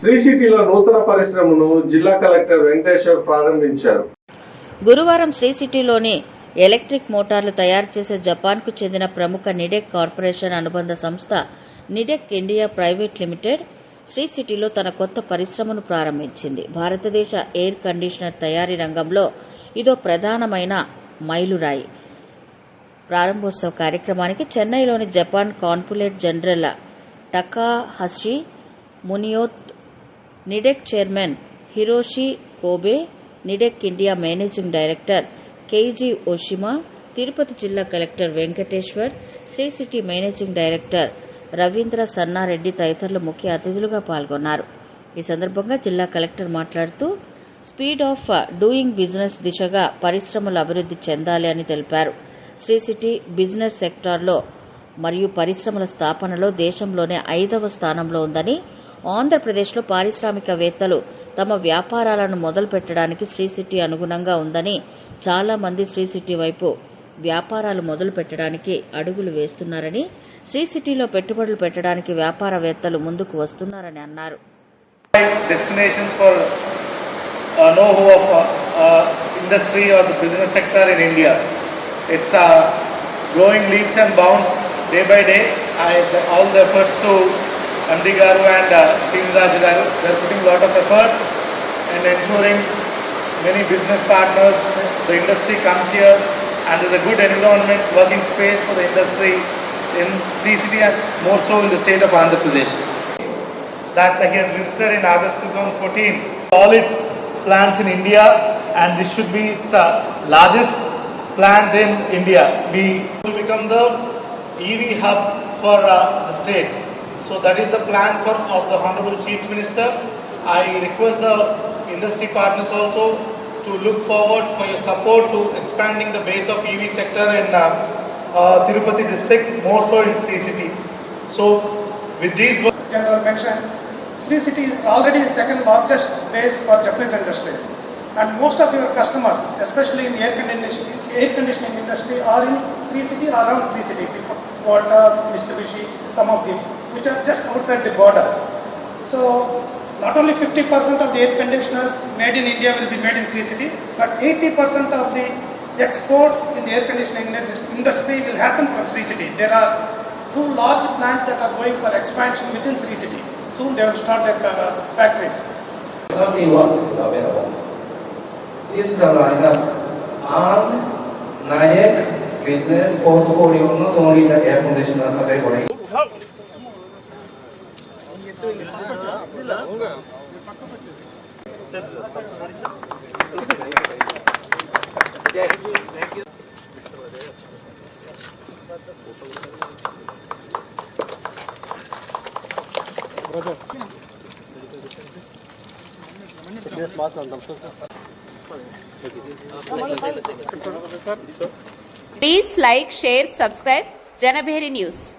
శ్రీ సిటీలో నూతన పరిశ్రమను జిల్లా కలెక్టర్ వెంకటేశ్వర్ ప్రారంభించారు. గురువారం శ్రీ సిటీలోని ఎలక్ట్రిక్ మోటార్లు తయారు చేసే జపాన్కు చెందిన ప్రముఖ నిడెక్ కార్పొరేషన్ అనుబంధ సంస్థ Nidec India private limited Sri సిటీలో తన కొత్త పరిశ్రమను ప్రారంభించింది. భారతదేశ ఎయిర్ కండిషనర్ తయారీ రంగంలో ఇదో ప్రధానమైన మైలురాయి. ప్రారంభోత్సవ కార్యక్రమానికి చెన్నైలోని Japan consulate general Takahashi Muneo, Nidec chairman Hiroshi Kobe, Nidec India managing director Keiji Oshima, Tirupati జిల్లా collector Venkateshwar, Sri City managing director Ravindra Sannareddy తదితరులు ముఖ్య అతిథులుగా పాల్గొన్నారు. ఈ సందర్భంగా జిల్లా కలెక్టర్ మాట్లాడుతూ స్పీడ్ ఆఫ్ డూయింగ్ బిజినెస్ దిశగా పరిశ్రమలు అభివృద్ది చెందాలి అని తెలిపారు. శ్రీ సిటీ బిజినెస్ సెక్టార్లో మరియు పరిశ్రమల స్థాపనలో దేశంలోనే 5వ స్థానంలో ఉందని, ఆంధ్రప్రదేశ్లో పారిశ్రామికవేత్తలు తమ వ్యాపారాలను మొదలు పెట్టడానికి శ్రీ సిటీ అనుగుణంగా ఉందని, చాలా మంది శ్రీ సిటీ వైపు వ్యాపారాలు మొదలు పెట్టడానికి అడుగులు వేస్తున్నారని, శ్రీ సిటీలో పెట్టుబడులు పెట్టడానికి వ్యాపారవేత్తలు ముందుకు వస్తున్నారని అన్నారు. Destinations for know-how of industry or the business sector in India. It's growing leaps and bounds day by day. All the efforts to MD Garu and Srinraj Garu, they're putting a lot of efforts and ensuring many business partners, the industry comes here and there's a good environment, working space for the industry in Sri City and more so in the state of Andhra Pradesh. That he has visited in August 2014. All its plants in India, and this should be its largest plant in India. We will become the EV hub for the state. So that is the plan of the Honorable Chief Minister. I request the industry partners also to look forward for your support to expanding the base of EV sector in Tirupati district, more so in Sri City. So with these words, General mentioned, Sri City is already the second largest base for Japanese industries, and most of your customers, especially in the air conditioning industry, are in Sri City or around Sri City. Voltas, Mitsubishi, some of them, which are just outside the border. So not only 50% of the air conditioners made in India will be made in Sri City, but 80% of the exports in the air conditioning industry will happen from Sri City. There are 2 large plants that are going for expansion within Sri City. Soon they will start their factories. 31 available. This is the lineup on NIDEC business portfolio, not only the air conditioner category. Please like, share, subscribe Janabheri News.